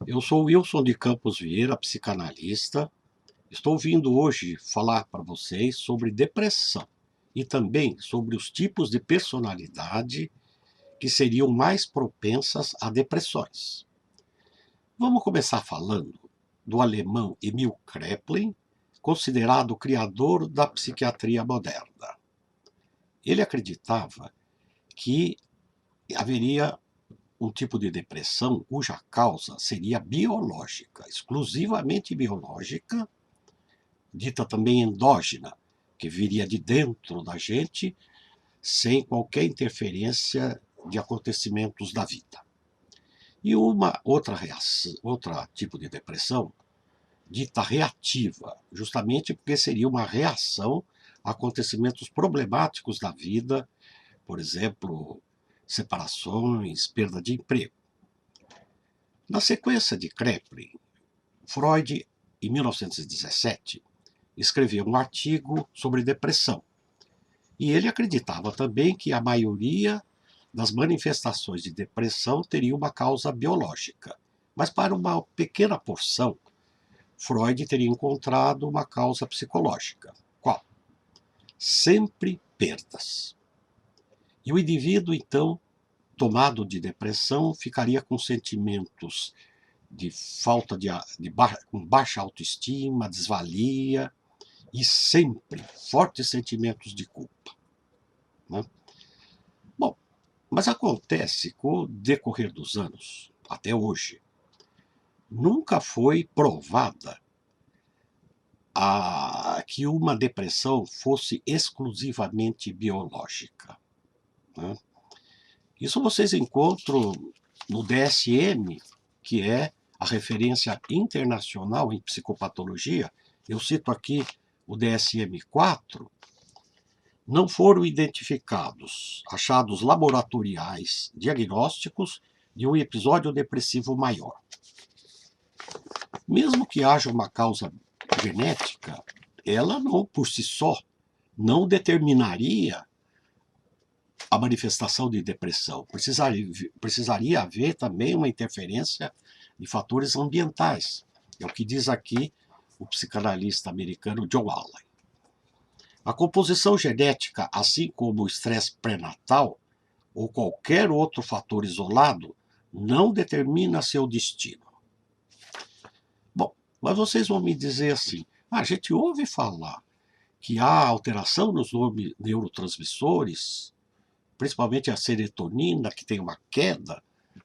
Eu sou Wilson de Campos Vieira, psicanalista. Estou vindo hoje falar para vocês sobre depressão e também sobre os tipos de personalidade que seriam mais propensas a depressões. Vamos começar falando do alemão Emil Kraepelin, considerado o criador da psiquiatria moderna. Ele acreditava que haveria um tipo de depressão cuja causa seria biológica, exclusivamente biológica, dita também endógena, que viria de dentro da gente, sem qualquer interferência de acontecimentos da vida. E uma outra reação, outro tipo de depressão, dita reativa, justamente porque seria uma reação a acontecimentos problemáticos da vida, por exemplo, separações, perda de emprego. Na sequência de Kraepelin, Freud, em 1917, escreveu um artigo sobre depressão. E ele acreditava também que a maioria das manifestações de depressão teria uma causa biológica. Mas para uma pequena porção, Freud teria encontrado uma causa psicológica. Qual? Sempre perdas. E o indivíduo, então, tomado de depressão, ficaria com sentimentos de falta com baixa autoestima, desvalia e sempre fortes sentimentos de culpa. Né? Bom, mas acontece que com o decorrer dos anos, até hoje, nunca foi provada que uma depressão fosse exclusivamente biológica. Né? Isso vocês encontram no DSM, que é a referência internacional em psicopatologia. Eu cito aqui o DSM-4. Não foram identificados achados laboratoriais diagnósticos de um episódio depressivo maior. Mesmo que haja uma causa genética, ela não, por si só, não determinaria a manifestação de depressão. Precisaria haver também uma interferência de fatores ambientais. É o que diz aqui o psicanalista americano John Allen. A composição genética, assim como o estresse pré-natal ou qualquer outro fator isolado, não determina seu destino. Bom, mas vocês vão me dizer assim: a gente ouve falar que há alteração nos neurotransmissores, principalmente a serotonina, que tem uma queda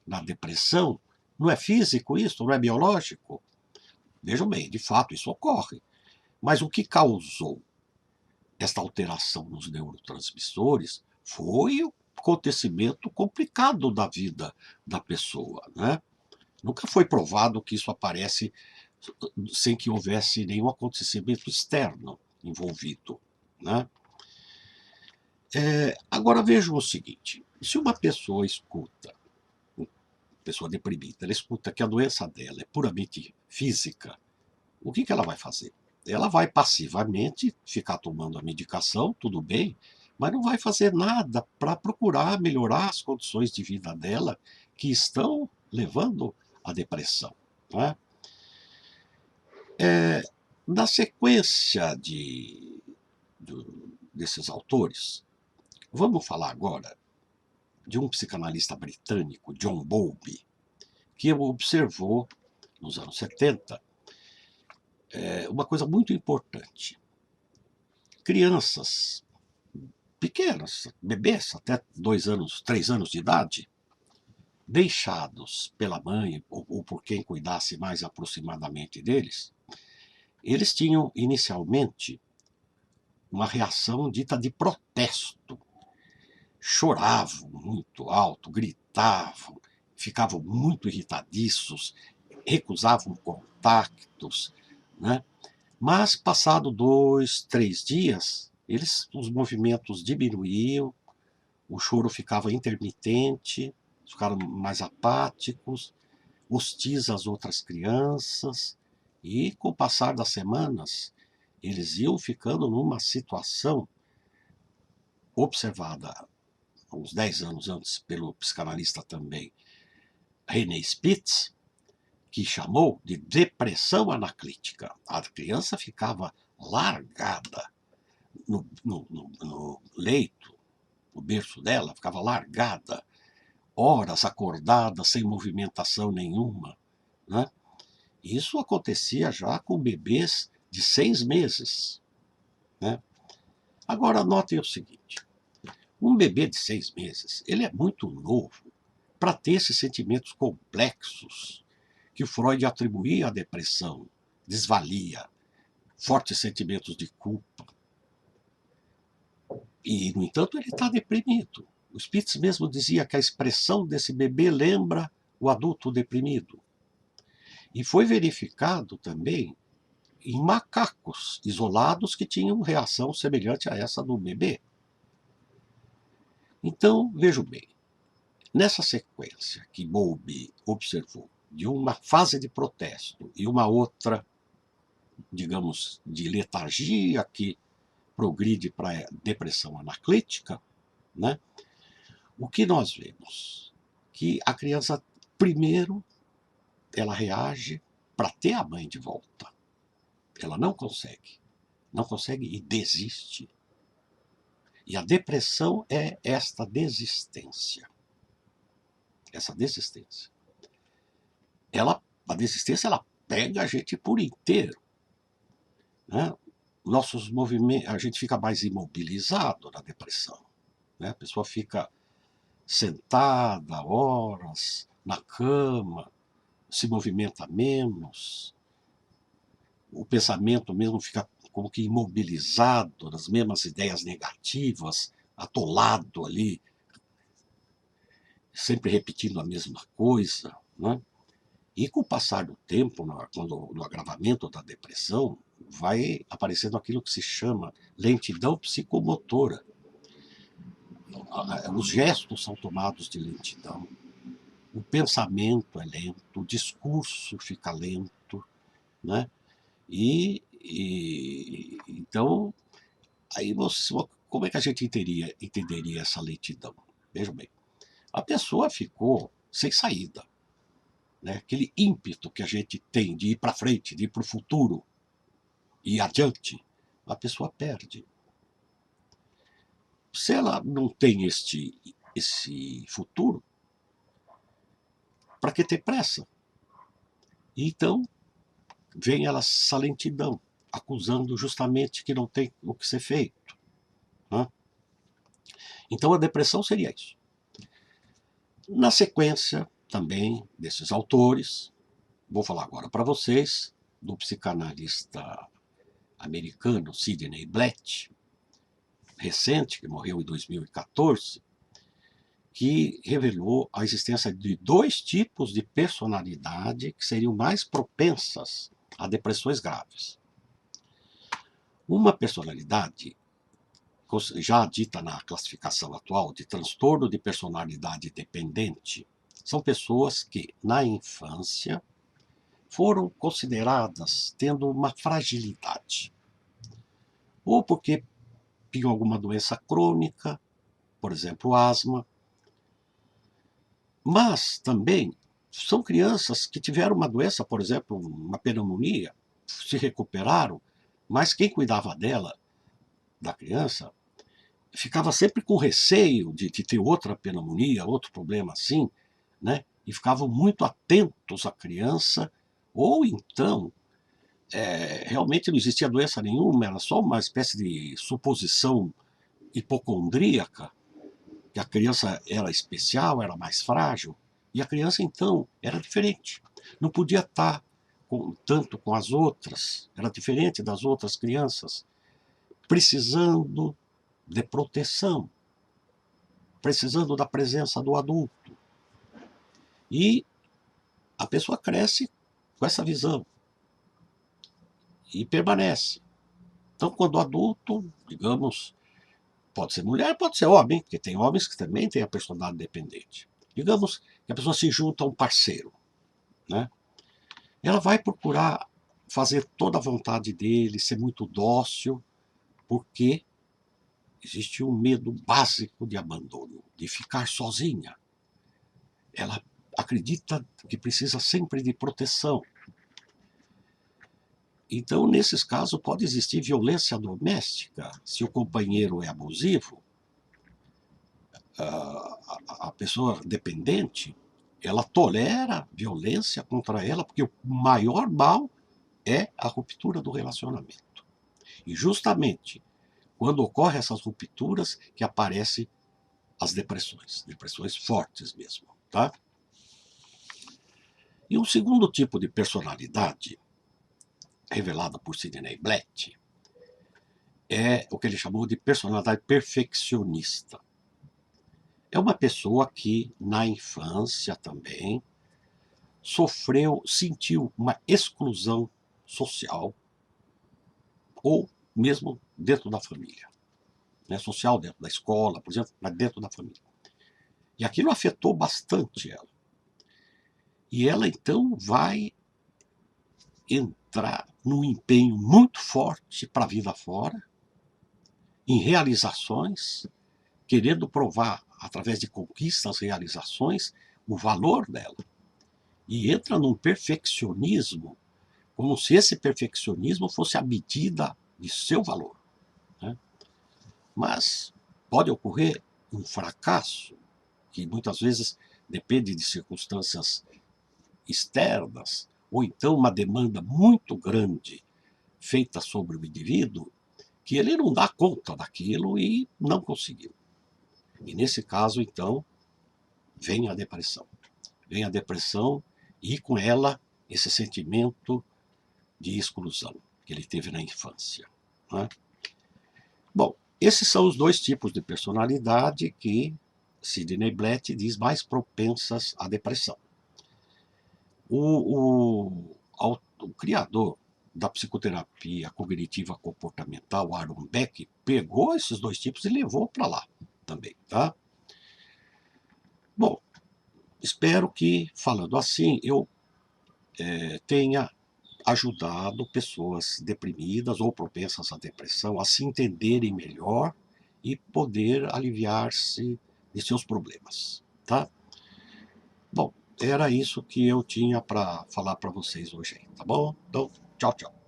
na depressão. Não é físico isso? Não é biológico? Vejam bem, de fato isso ocorre. Mas o que causou esta alteração nos neurotransmissores foi o acontecimento complicado da vida da pessoa, né? Nunca foi provado que isso aparece sem que houvesse nenhum acontecimento externo envolvido, né? Agora vejam o seguinte: se uma pessoa escuta, pessoa deprimida, ela escuta que a doença dela é puramente física, o que ela vai fazer? Ela vai passivamente ficar tomando a medicação, tudo bem, mas não vai fazer nada para procurar melhorar as condições de vida dela que estão levando à depressão. Né? Na sequência desses autores, vamos falar agora de um psicanalista britânico, John Bowlby, que observou, nos anos 70, uma coisa muito importante. Crianças pequenas, bebês, até 2 anos, 3 anos de idade, deixados pela mãe ou por quem cuidasse mais aproximadamente deles, eles tinham inicialmente uma reação dita de protesto. Choravam muito alto, gritavam, ficavam muito irritadiços, recusavam contactos, né? Mas, passado 2, 3 dias, os movimentos diminuíam, o choro ficava intermitente, ficaram mais apáticos, hostis às outras crianças, e com o passar das semanas, eles iam ficando numa situação observada uns 10 anos antes pelo psicanalista também René Spitz, que chamou de depressão anaclítica. A criança ficava largada no leito, no berço dela, ficava largada, horas acordada, sem movimentação nenhuma, né? Isso acontecia já com bebês de 6 meses, né? Agora, notem o seguinte, um bebê de 6 meses, ele é muito novo para ter esses sentimentos complexos que Freud atribuía à depressão, desvalia, fortes sentimentos de culpa. E, no entanto, ele está deprimido. O Spitz mesmo dizia que a expressão desse bebê lembra o adulto deprimido. E foi verificado também em macacos isolados que tinham reação semelhante a essa do bebê. Então, vejo bem, nessa sequência que Bowlby observou de uma fase de protesto e uma outra, digamos, de letargia que progride para a depressão anaclítica, né? O que nós vemos? Que a criança, primeiro, ela reage para ter a mãe de volta. Ela não consegue e desiste. E a depressão é esta desistência. Essa desistência. A desistência, ela pega a gente por inteiro, né? Nossos movimentos, a gente fica mais imobilizado na depressão, né? A pessoa fica sentada horas na cama, se movimenta menos, o pensamento mesmo fica como que imobilizado nas mesmas ideias negativas, atolado ali, sempre repetindo a mesma coisa, né? E com o passar do tempo, no agravamento da depressão, vai aparecendo aquilo que se chama lentidão psicomotora. Os gestos são tomados de lentidão, o pensamento é lento, o discurso fica lento, né? Então, aí como é que a gente entenderia essa lentidão? Veja bem, a pessoa ficou sem saída, né? Aquele ímpeto que a gente tem de ir para frente, de ir para o futuro e adiante, a pessoa perde. Se ela não tem esse futuro, para que ter pressa? Então, vem essa lentidão, acusando justamente que não tem o que ser feito, né? Então, a depressão seria isso. Na sequência, também, desses autores, vou falar agora para vocês do psicanalista americano Sidney Blatt, recente, que morreu em 2014, que revelou a existência de 2 tipos de personalidade que seriam mais propensas a depressões graves. Uma personalidade, já dita na classificação atual de transtorno de personalidade dependente, são pessoas que, na infância, foram consideradas tendo uma fragilidade. Ou porque tinham alguma doença crônica, por exemplo, asma, mas também são crianças que tiveram uma doença, por exemplo, uma pneumonia, se recuperaram, mas quem cuidava dela, da criança, ficava sempre com receio de ter outra pneumonia, outro problema assim, né? E ficavam muito atentos à criança, ou então, realmente não existia doença nenhuma, era só uma espécie de suposição hipocondríaca, que a criança era especial, era mais frágil, e a criança, então, era diferente. Não podia estar tanto com as outras, era diferente das outras crianças, precisando de proteção, precisando da presença do adulto. E a pessoa cresce com essa visão e permanece. Então, quando adulto, digamos, pode ser mulher, pode ser homem, porque tem homens que também têm a personalidade dependente. Digamos que a pessoa se junta a um parceiro, né? Ela vai procurar fazer toda a vontade dele, ser muito dócil, porque existe um medo básico de abandono, de ficar sozinha. Ela acredita que precisa sempre de proteção. Então, nesses casos, pode existir violência doméstica. Se o companheiro é abusivo, a pessoa dependente, ela tolera violência contra ela, porque o maior mal é a ruptura do relacionamento. E justamente quando ocorrem essas rupturas que aparecem as depressões fortes mesmo, tá? E um segundo tipo de personalidade, revelada por Sidney Blatt, é o que ele chamou de personalidade perfeccionista. É uma pessoa que, na infância também, sentiu uma exclusão social, ou mesmo dentro da família. Né? Social dentro da escola, por exemplo, mas dentro da família. E aquilo afetou bastante ela. E ela, então, vai entrar num empenho muito forte para a vida fora, em realizações, querendo provar, através de conquistas, realizações, o valor dela. E entra num perfeccionismo, como se esse perfeccionismo fosse a medida de seu valor. Né? Mas pode ocorrer um fracasso, que muitas vezes depende de circunstâncias externas, ou então uma demanda muito grande feita sobre o indivíduo, que ele não dá conta daquilo e não conseguiu. E nesse caso, então, vem a depressão. Vem a depressão e com ela esse sentimento de exclusão que ele teve na infância. Né? Bom, esses são os dois tipos de personalidade que Sidney Blatt diz mais propensas à depressão. O criador da psicoterapia cognitiva comportamental, Aaron Beck, pegou esses dois tipos e levou para lá também, tá? Bom, espero que, falando assim, eu tenha ajudado pessoas deprimidas ou propensas à depressão a se entenderem melhor e poder aliviar-se de seus problemas, tá? Bom, era isso que eu tinha para falar para vocês hoje, tá bom? Então, tchau, tchau.